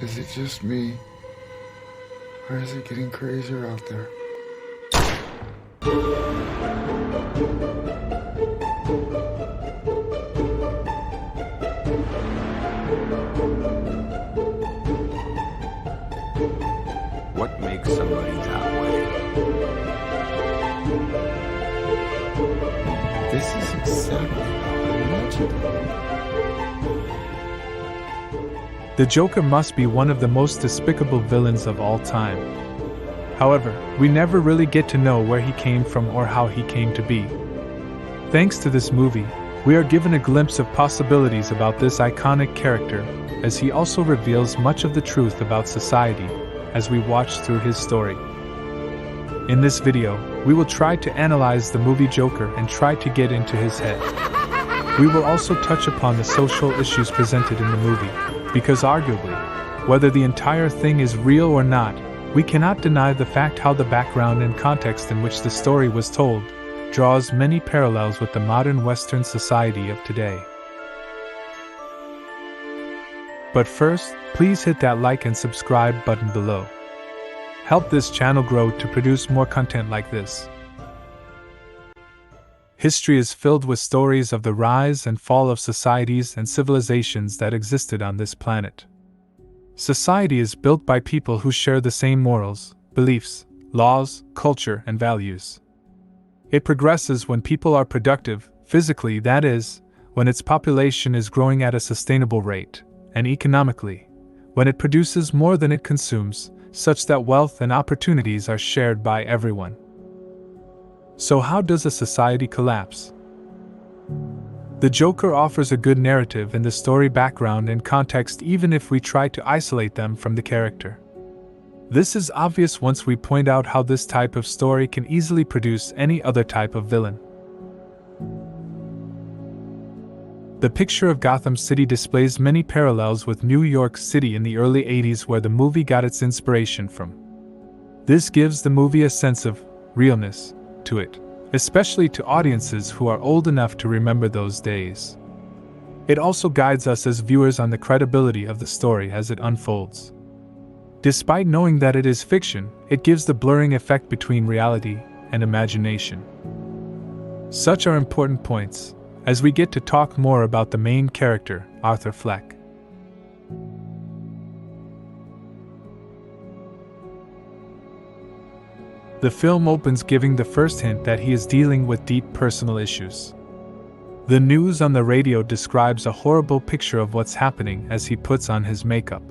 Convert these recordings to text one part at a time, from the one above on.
Is it just me? Or is it getting crazier out there? What makes somebody that way? This is exactly how I imagined it. The Joker must be one of the most despicable villains of all time. However, we never really get to know where he came from or how he came to be. Thanks to this movie, we are given a glimpse of possibilities about this iconic character, as he also reveals much of the truth about society as we watch through his story. In this video, we will try to analyze the movie Joker and try to get into his head. We will also touch upon the social issues presented in the movie, because arguably, whether the entire thing is real or not, we cannot deny the fact how the background and context in which the story was told draws many parallels with the modern Western society of today. But first, please hit that like and subscribe button below. Help this channel grow to produce more content like this. History is filled with stories of the rise and fall of societies and civilizations that existed on this planet. Society is built by people who share the same morals, beliefs, laws, culture, and values. It progresses when people are productive, physically, that is, when its population is growing at a sustainable rate, and economically, when it produces more than it consumes, such that wealth and opportunities are shared by everyone. So how does a society collapse? The Joker offers a good narrative in the story background and context even if we try to isolate them from the character. This is obvious once we point out how this type of story can easily produce any other type of villain. The picture of Gotham City displays many parallels with New York City in the early 80s where the movie got its inspiration from. This gives the movie a sense of realness to it, especially to audiences who are old enough to remember those days. It also guides us as viewers on the credibility of the story as it unfolds. Despite knowing that it is fiction, it gives the blurring effect between reality and imagination. Such are important points, as we get to talk more about the main character, Arthur Fleck. The film opens giving the first hint that he is dealing with deep personal issues. The news on the radio describes a horrible picture of what's happening as he puts on his makeup.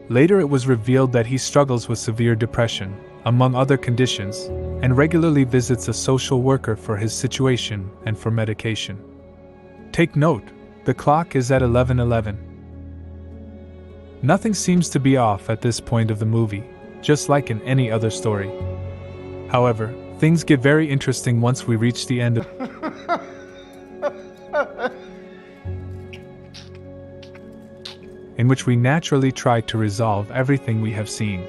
Later it was revealed that he struggles with severe depression, among other conditions, and regularly visits a social worker for his situation and for medication. Take note, the clock is at 11:11. Nothing seems to be off at this point of the movie, just like in any other story. However, things get very interesting once we reach the end of in which we naturally try to resolve everything we have seen.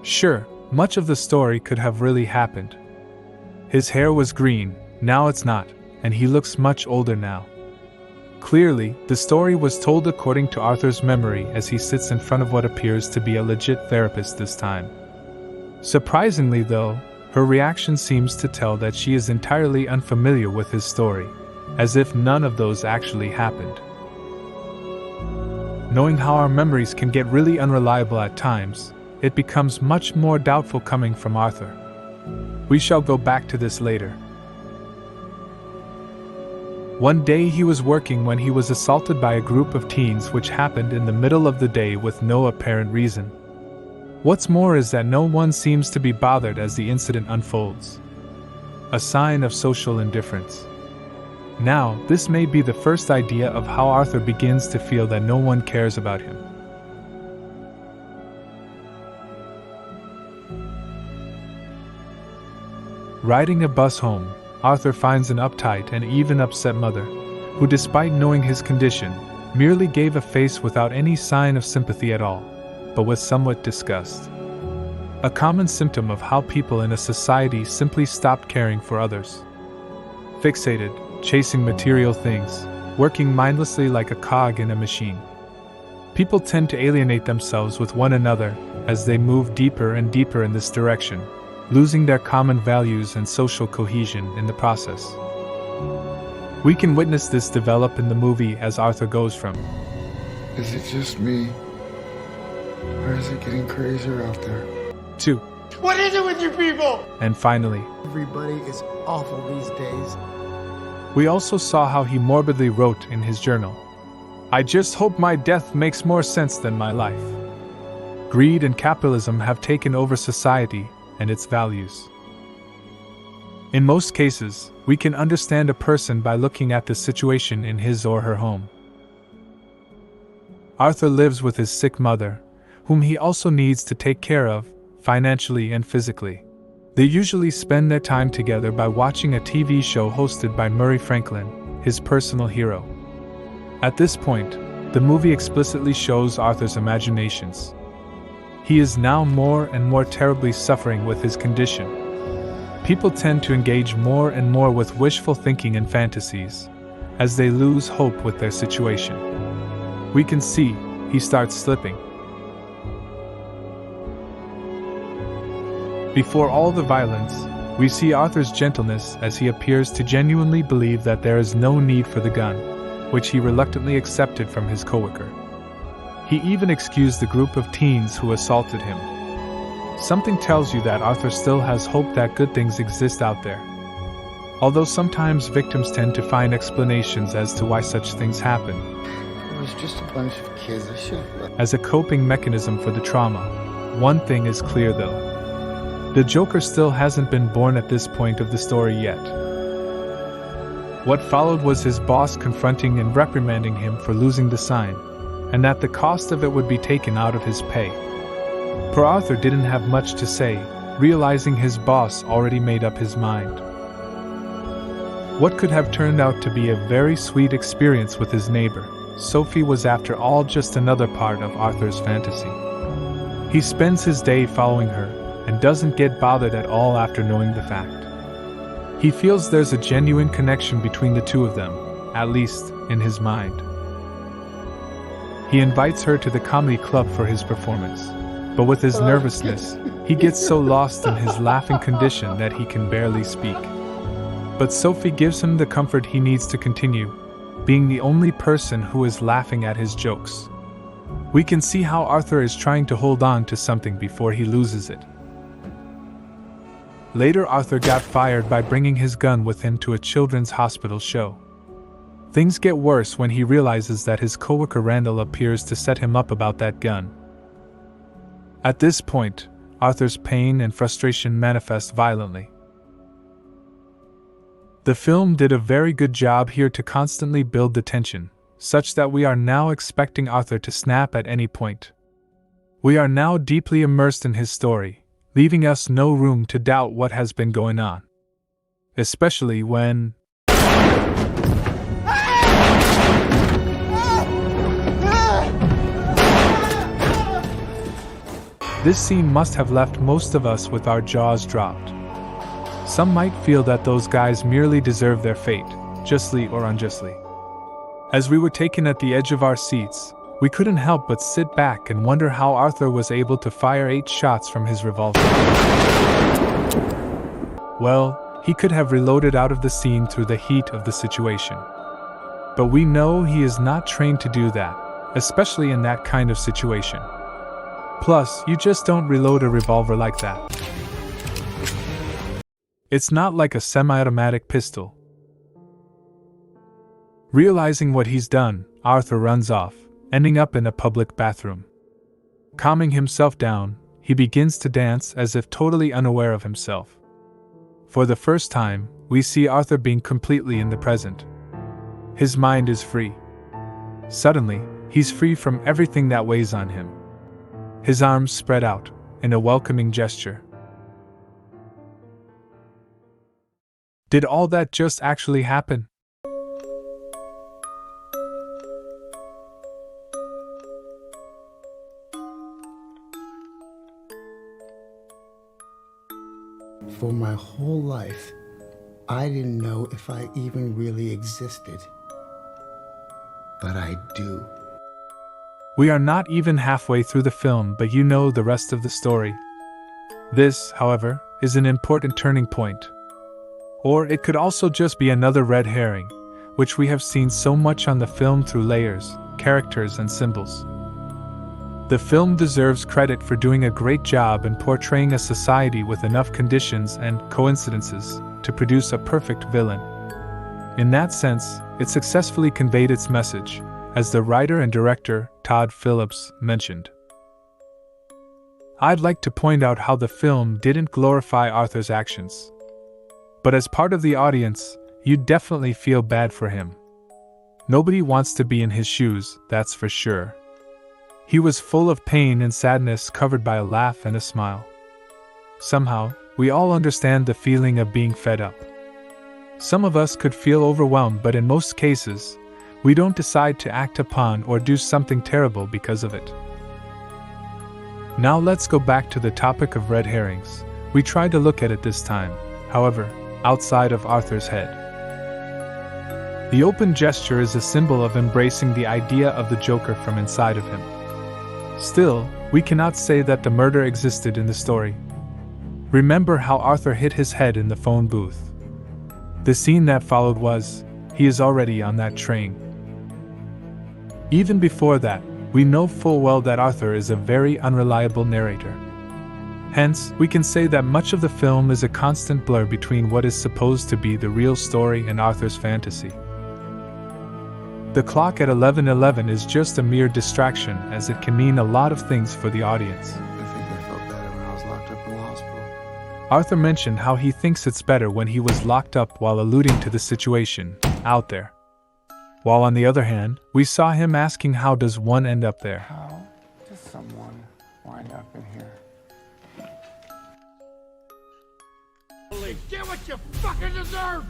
Sure, much of the story could have really happened. His hair was green, now it's not, and he looks much older now. Clearly, the story was told according to Arthur's memory as he sits in front of what appears to be a legit therapist this time. Surprisingly though, her reaction seems to tell that she is entirely unfamiliar with his story, as if none of those actually happened. Knowing how our memories can get really unreliable at times, it becomes much more doubtful coming from Arthur. We shall go back to this later. One day he was working when he was assaulted by a group of teens, which happened in the middle of the day with no apparent reason. What's more is that no one seems to be bothered as the incident unfolds. A sign of social indifference. Now, this may be the first idea of how Arthur begins to feel that no one cares about him. Riding a bus home, Arthur finds an uptight and even upset mother, who despite knowing his condition, merely gave a face without any sign of sympathy at all, but with somewhat disgust. A common symptom of how people in a society simply stopped caring for others. Fixated, chasing material things, working mindlessly like a cog in a machine. People tend to alienate themselves with one another as they move deeper and deeper in this direction, losing their common values and social cohesion in the process. We can witness this develop in the movie as Arthur goes from, Is it just me? Or is it getting crazier out there? to, What is it with you people? and finally, Everybody is awful these days. we also saw how he morbidly wrote in his journal, "I just hope my death makes more sense than my life." Greed and capitalism have taken over society and its values. In most cases, we can understand a person by looking at the situation in his or her home. Arthur lives with his sick mother, whom he also needs to take care of, financially and physically. They usually spend their time together by watching a TV show hosted by Murray Franklin, his personal hero. At this point, the movie explicitly shows Arthur's imaginations. He is now more and more terribly suffering with his condition. People tend to engage more and more with wishful thinking and fantasies, as they lose hope with their situation. We can see, he starts slipping. Before all the violence, we see Arthur's gentleness as he appears to genuinely believe that there is no need for the gun, which he reluctantly accepted from his coworker. He even excused the group of teens who assaulted him. Something tells you that Arthur still has hope that good things exist out there. Although sometimes victims tend to find explanations as to why such things happen. It was just a bunch of kids. I should have left. As a coping mechanism for the trauma, one thing is clear though. The Joker still hasn't been born at this point of the story yet. What followed was his boss confronting and reprimanding him for losing the sign, and that the cost of it would be taken out of his pay. Poor Arthur didn't have much to say, realizing his boss already made up his mind. What could have turned out to be a very sweet experience with his neighbor, Sophie, was after all just another part of Arthur's fantasy. He spends his day following her, and doesn't get bothered at all after knowing the fact. He feels there's a genuine connection between the two of them, at least in his mind. He invites her to the comedy club for his performance, but with his nervousness, he gets so lost in his laughing condition that he can barely speak. But Sophie gives him the comfort he needs to continue, being the only person who is laughing at his jokes. We can see how Arthur is trying to hold on to something before he loses it. Later, Arthur got fired by bringing his gun with him to a children's hospital show. Things get worse when he realizes that his coworker Randall appears to set him up about that gun. At this point, Arthur's pain and frustration manifest violently. The film did a very good job here to constantly build the tension, such that we are now expecting Arthur to snap at any point. We are now deeply immersed in his story, leaving us no room to doubt what has been going on. Especially when this scene must have left most of us with our jaws dropped. Some might feel that those guys merely deserve their fate, justly or unjustly. As we were taken at the edge of our seats, we couldn't help but sit back and wonder how Arthur was able to fire 8 shots from his revolver. Well, he could have reloaded out of the scene through the heat of the situation. But we know he is not trained to do that, especially in that kind of situation. Plus, you just don't reload a revolver like that. It's not like a semi-automatic pistol. Realizing what he's done, Arthur runs off, ending up in a public bathroom. Calming himself down, he begins to dance as if totally unaware of himself. For the first time, we see Arthur being completely in the present. His mind is free. Suddenly, he's free from everything that weighs on him. His arms spread out, in a welcoming gesture. Did all that just actually happen? For my whole life, I didn't know if I even really existed. but I do. We are not even halfway through the film, but you know the rest of the story. This, however, is an important turning point. Or it could also just be another red herring, which we have seen so much on the film through layers, characters, and symbols. The film deserves credit for doing a great job in portraying a society with enough conditions and coincidences to produce a perfect villain. In that sense, it successfully conveyed its message, as the writer and director, Todd Phillips, mentioned. I'd like to point out how the film didn't glorify Arthur's actions. But as part of the audience, you definitely feel bad for him. Nobody wants to be in his shoes, that's for sure. He was full of pain and sadness, covered by a laugh and a smile. Somehow, we all understand the feeling of being fed up. Some of us could feel overwhelmed, but in most cases, we don't decide to act upon or do something terrible because of it. Now let's go back to the topic of red herrings. We tried to look at it this time, however, outside of Arthur's head. The open gesture is a symbol of embracing the idea of the Joker from inside of him. Still, we cannot say that the murder existed in the story. Remember how Arthur hit his head in the phone booth. The scene that followed was, he is already on that train. Even before that, we know full well that Arthur is a very unreliable narrator. Hence, we can say that much of the film is a constant blur between what is supposed to be the real story and Arthur's fantasy. The clock at 11:11 is just a mere distraction, as it can mean a lot of things for the audience. I think I felt better when I was locked up in the hospital. Arthur mentioned how he thinks it's better when he was locked up, while alluding to the situation out there. While on the other hand, we saw him asking, how does one end up there? How does someone wind up in here? Get what you fucking deserve!